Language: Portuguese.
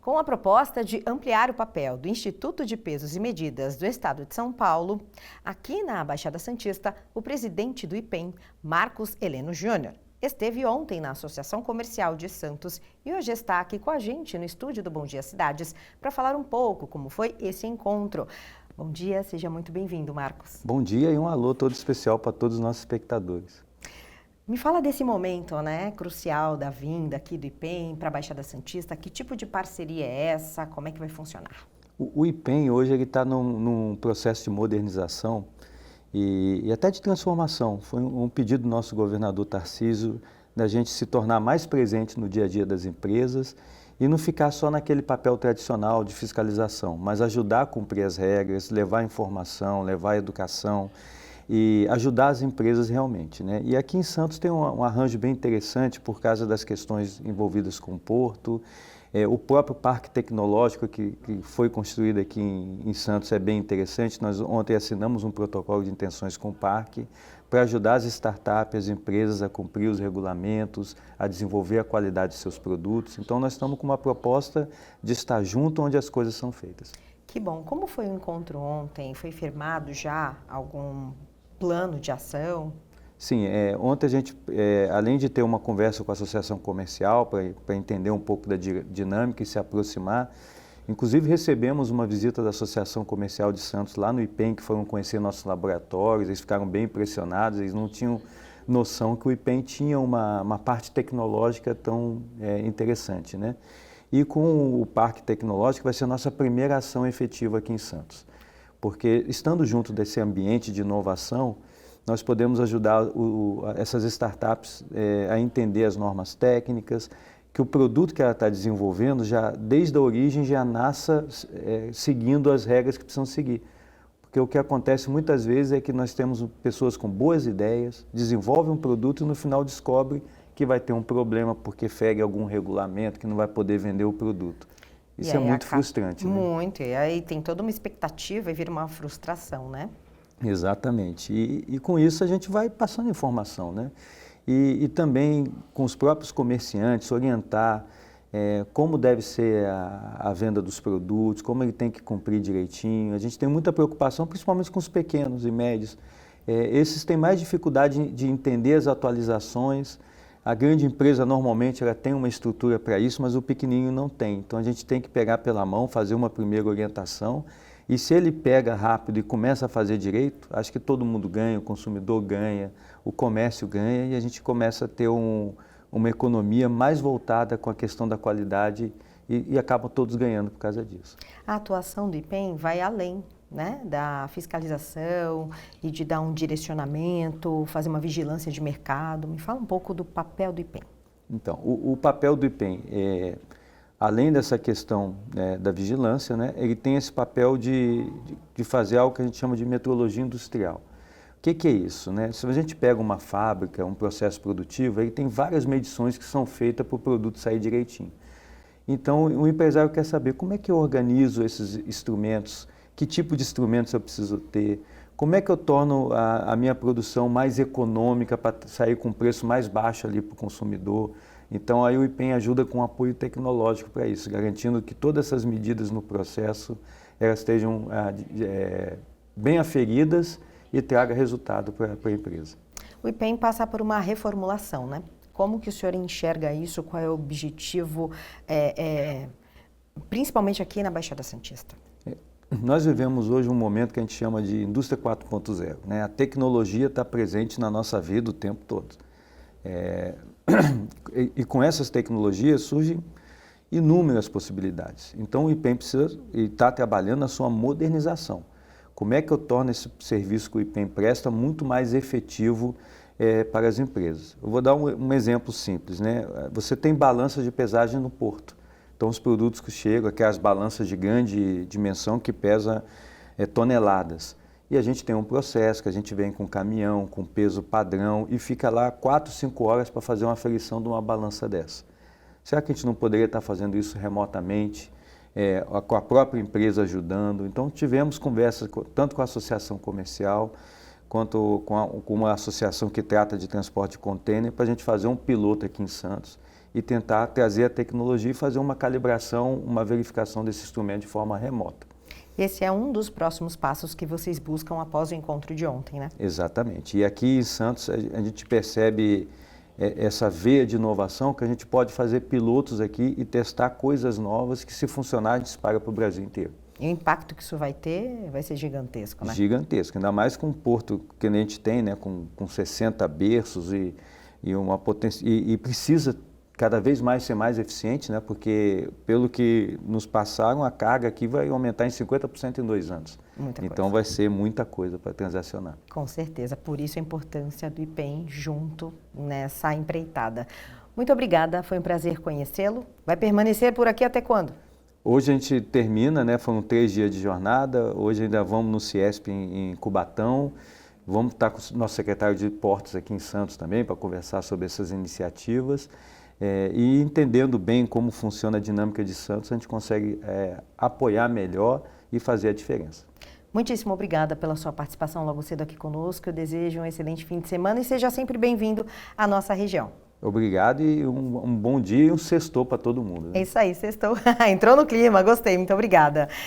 Com a proposta de ampliar o papel do Instituto de Pesos e Medidas do Estado de São Paulo, aqui na Baixada Santista, o presidente do IPEM, Marcos Heleno Júnior, esteve ontem na Associação Comercial de Santos e hoje está aqui com a gente no estúdio do Bom Dia Cidades para falar um pouco como foi esse encontro. Bom dia, seja muito bem-vindo, Marcos. Bom dia e um alô todo especial para todos os nossos espectadores. Me fala desse momento, crucial da vinda aqui do IPEM para a Baixada Santista. Que tipo de parceria é essa? Como é que vai funcionar? O IPEM hoje está num processo de modernização e até de transformação. Foi um pedido do nosso governador Tarcísio da gente se tornar mais presente no dia a dia das empresas e não ficar só naquele papel tradicional de fiscalização, mas ajudar a cumprir as regras, levar informação, levar educação e ajudar as empresas realmente, né? E aqui em Santos tem um arranjo bem interessante por causa das questões envolvidas com o porto, o próprio parque tecnológico que foi construído aqui em Santos é bem interessante. Nós ontem assinamos um protocolo de intenções com o parque para ajudar as startups, as empresas a cumprir os regulamentos, a desenvolver a qualidade de seus produtos. Então nós estamos com uma proposta de estar junto onde as coisas são feitas. Que bom. Como foi o encontro ontem? Foi firmado já algum plano de ação? Sim, ontem a gente, além de ter uma conversa com a Associação Comercial para entender um pouco da dinâmica e se aproximar, inclusive recebemos uma visita da Associação Comercial de Santos lá no IPEM, que foram conhecer nossos laboratórios. Eles ficaram bem impressionados, eles não tinham noção que o IPEM tinha uma parte tecnológica tão interessante, né? E com o Parque Tecnológico vai ser a nossa primeira ação efetiva aqui em Santos, porque estando junto desse ambiente de inovação, nós podemos ajudar essas startups a entender as normas técnicas, que o produto que ela está desenvolvendo, já desde a origem, já nasça seguindo as regras que precisam seguir. Porque o que acontece muitas vezes é que nós temos pessoas com boas ideias, desenvolvem um produto e no final descobre que vai ter um problema porque fere algum regulamento, que não vai poder vender o produto. Isso é muito frustrante, né? Muito, e aí tem toda uma expectativa e vira uma frustração, né? Exatamente, e com isso a gente vai passando informação, né? E também com os próprios comerciantes, orientar como deve ser a venda dos produtos, como ele tem que cumprir direitinho. A gente tem muita preocupação, principalmente com os pequenos e médios. Esses têm mais dificuldade de entender as atualizações. A grande empresa normalmente ela tem uma estrutura para isso, mas o pequenininho não tem. Então a gente tem que pegar pela mão, fazer uma primeira orientação. E se ele pega rápido e começa a fazer direito, acho que todo mundo ganha, o consumidor ganha, o comércio ganha e a gente começa a ter uma economia mais voltada com a questão da qualidade e acabam todos ganhando por causa disso. A atuação do IPEM vai além, né, da fiscalização e de dar um direcionamento, fazer uma vigilância de mercado. Me fala um pouco do papel do IPEM. Então, o papel do IPEM além dessa questão da vigilância, né, ele tem esse papel de fazer algo que a gente chama de metrologia industrial. O que é isso, né? Se a gente pega uma fábrica, um processo produtivo, ele tem várias medições que são feitas para o produto sair direitinho. Então, o empresário quer saber como é que eu organizo esses instrumentos, que tipo de instrumentos eu preciso ter, como é que eu torno a minha produção mais econômica para sair com um preço mais baixo ali para o consumidor. Então, aí o IPEM ajuda com apoio tecnológico para isso, garantindo que todas essas medidas no processo elas estejam bem aferidas e traga resultado para a empresa. O IPEM passa por uma reformulação, né? Como que o senhor enxerga isso? Qual é o objetivo, principalmente aqui na Baixada Santista? Nós vivemos hoje um momento que a gente chama de indústria 4.0, né? A tecnologia está presente na nossa vida o tempo todo. E com essas tecnologias surgem inúmeras possibilidades. Então o IPEM precisa estar trabalhando na sua modernização. Como é que eu torno esse serviço que o IPEM presta muito mais efetivo para as empresas? Eu vou dar um exemplo simples, né? Você tem balanças de pesagem no porto. Então os produtos que chegam, aquelas balanças de grande dimensão que pesam toneladas. E a gente tem um processo que a gente vem com caminhão, com peso padrão e fica lá 4, 5 horas para fazer uma aferição de uma balança dessa. Será que a gente não poderia estar fazendo isso remotamente, com a própria empresa ajudando? Então tivemos conversas tanto com a Associação Comercial quanto com uma associação que trata de transporte de contêiner para a gente fazer um piloto aqui em Santos e tentar trazer a tecnologia e fazer uma calibração, uma verificação desse instrumento de forma remota. Esse é um dos próximos passos que vocês buscam após o encontro de ontem, né? Exatamente. E aqui em Santos a gente percebe essa veia de inovação que a gente pode fazer pilotos aqui e testar coisas novas que, se funcionar, a gente espalha para o Brasil inteiro. E o impacto que isso vai ter vai ser gigantesco, né? Gigantesco, ainda mais com um porto que a gente tem, né, com 60 berços e uma potência, e precisa cada vez mais ser mais eficiente, né, porque pelo que nos passaram, a carga aqui vai aumentar em 50% em 2 anos. Muita então coisa. vai ser muita coisa para transacionar. Com certeza, por isso a importância do IPEM junto nessa empreitada. Muito obrigada, foi um prazer conhecê-lo. Vai permanecer por aqui até quando? Hoje a gente termina, né, foram 3 dias de jornada, hoje ainda vamos no CIESP em Cubatão, vamos estar com o nosso secretário de Portos aqui em Santos também para conversar sobre essas iniciativas. E entendendo bem como funciona a dinâmica de Santos, a gente consegue apoiar melhor e fazer a diferença. Muitíssimo obrigada pela sua participação logo cedo aqui conosco. Eu desejo um excelente fim de semana e seja sempre bem-vindo à nossa região. Obrigado e um bom dia e um sextou para todo mundo, né? É isso aí, sextou. Entrou no clima, gostei, muito obrigada.